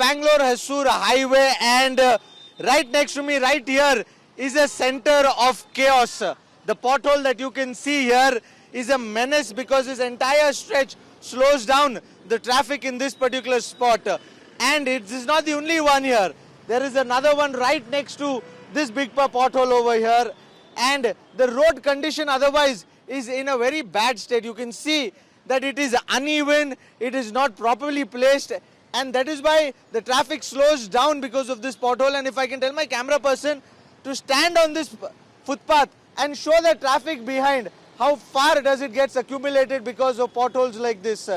Bangalore-Hosur highway, and right next to me, right here, is a center of chaos. The pothole that you can see here is a menace because this entire stretch slows down the traffic in this particular spot. And it is not the only one here. There is another one right next to this big pothole over here. And the road condition otherwise is in a very bad state. You can see that it is uneven, it is not properly placed, and that is why the traffic slows down because of this pothole. And if I can tell my camera person to stand on this footpath and show the traffic behind, how far does it gets accumulated because of potholes like this.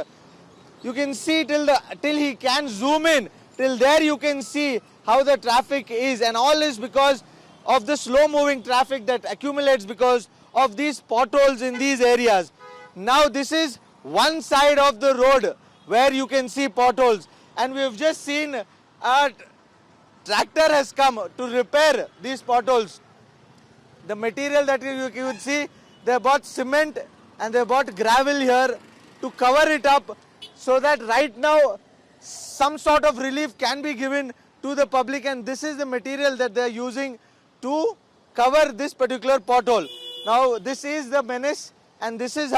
You can see till he can zoom in, till there you can see how the traffic is, and all is because of the slow moving traffic that accumulates because of these potholes in these areas. Now this is one side of the road where you can see potholes, and we have just seen a tractor has come to repair these potholes. The material that you can see, they bought cement and they bought gravel here to cover it up so that right now some sort of relief can be given to the public, and this is the material that they are using to cover this particular pothole. Now this is the menace, and this is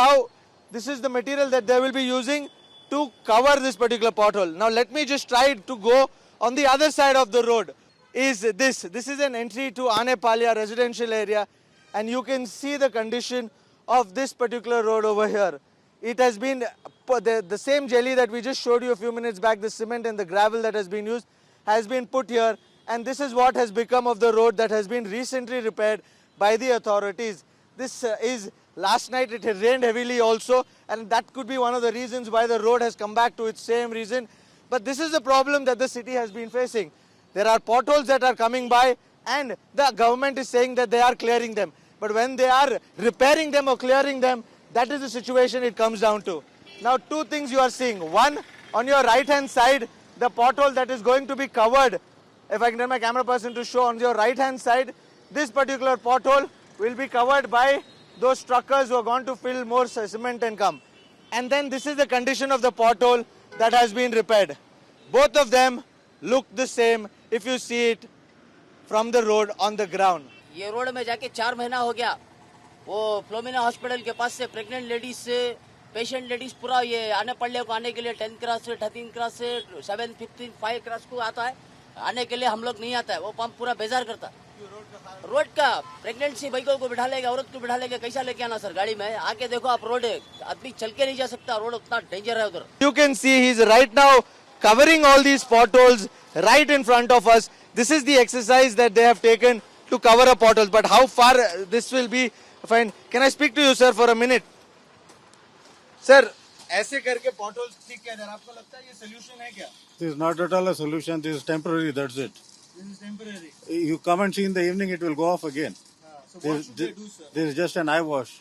the material that they will be using to cover this particular pothole. Now let me just try to go on the other side of the road. This is an entry to Anepalya residential area, and you can see the condition of this particular road over here. It has been the same jelly that we just showed you a few minutes back, the cement and the gravel that has been used has been put here, and this is what has become of the road that has been recently repaired by the authorities. This is last night it had rained heavily also, and that could be one of the reasons why the road has come back to its same reason. But this is the problem that the city has been facing. There are potholes that are coming by, and the government is saying that they are clearing them. But when they are repairing them or clearing them, that is the situation it comes down to. Now two things you are seeing. One, on your right hand side, the pothole that is going to be covered. If I can tell my camera person to show on your right hand side, this particular pothole will be covered by those truckers who are going to fill more cement and come. And then this is the condition of the pothole that has been repaired. Both of them look the same if you see it from the road on the ground. ये road में जाके 4 महीना हो गया. वो फ्लोमिना hospital के पास से pregnant ladies से पेशेंट लेडीज पूरा ये आने पड़ने को आने के लिए 10 क्रॉस से 13 क्रॉस से 7 15 5 क्रॉस को आता है. आने के लिए हम लोग नहीं आता है. वो पंप पूरा बेजार करता है. रोड का प्रेग्नेंसी बाइकों को बिठा लेगा, औरत को बिठा लेगा, कैसा लेके आना सर गाड़ी में. आके देखो आप रोड है, आदमी चल के नहीं जा सकता. रोड उतना डेंजर है उधर. You can see he is right now covering all these potholes right in front of us. This is the exercise that they have taken to cover up potholes. But how far this will be fine? Can I speak to you, sir, for a minute? Sir, ऐसे करके potholes ठीक किया जा रहा है. आपको लगता है ये solution है क्या? This is not at all a solution. This is temporary. That's it. This is temporary. You come and see in the evening, it will go off again. So what should they do, sir? This is just an eye wash.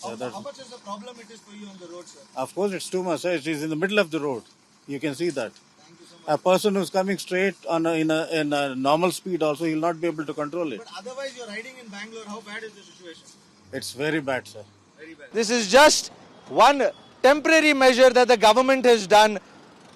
How much is the problem it is for you on the road, sir? Of course, it's too much. It is in the middle of the road. You can see that. Thank you so much. A person who's coming straight in a normal speed also, he'll not be able to control it. But otherwise, you're riding in Bangalore. How bad is the situation? It's very bad, sir. Very bad. This is just one temporary measure that the government has done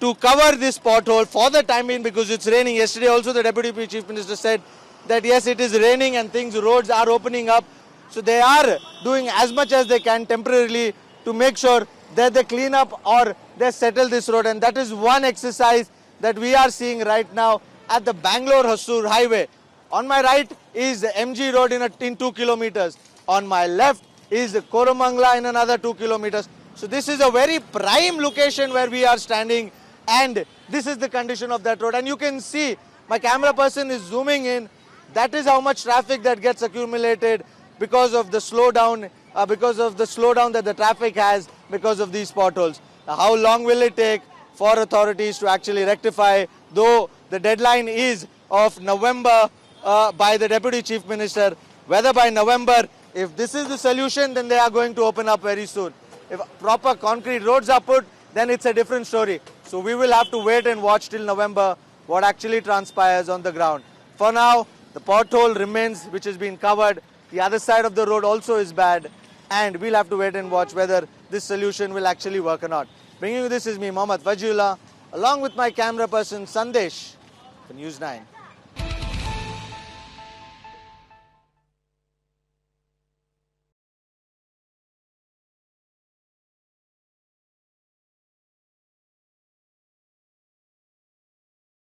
to cover this pothole for the time being because it's raining. Yesterday also the Deputy Chief Minister said that yes, it is raining and roads are opening up. So they are doing as much as they can temporarily to make sure that they clean up or they settle this road. And that is one exercise that we are seeing right now at the Bangalore-Hosur highway. On my right is the MG road in 2 kilometers. On my left is the Koramangala in another 2 kilometers. So this is a very prime location where we are standing, and this is the condition of that road. And you can see my camera person is zooming in. That is how much traffic that gets accumulated because of the slowdown, that the traffic has because of these potholes. Now, how long will it take for authorities to actually rectify, though the deadline is of November by the Deputy Chief Minister. Whether by November, if this is the solution, then they are going to open up very soon. If proper concrete roads are put, then it's a different story. So we will have to wait and watch till November what actually transpires on the ground. For now, the pothole remains, which has been covered. The other side of the road also is bad, and we'll have to wait and watch whether this solution will actually work or not. Bringing you this is me, Mohammad Fajullah, along with my camera person Sandesh for News 9.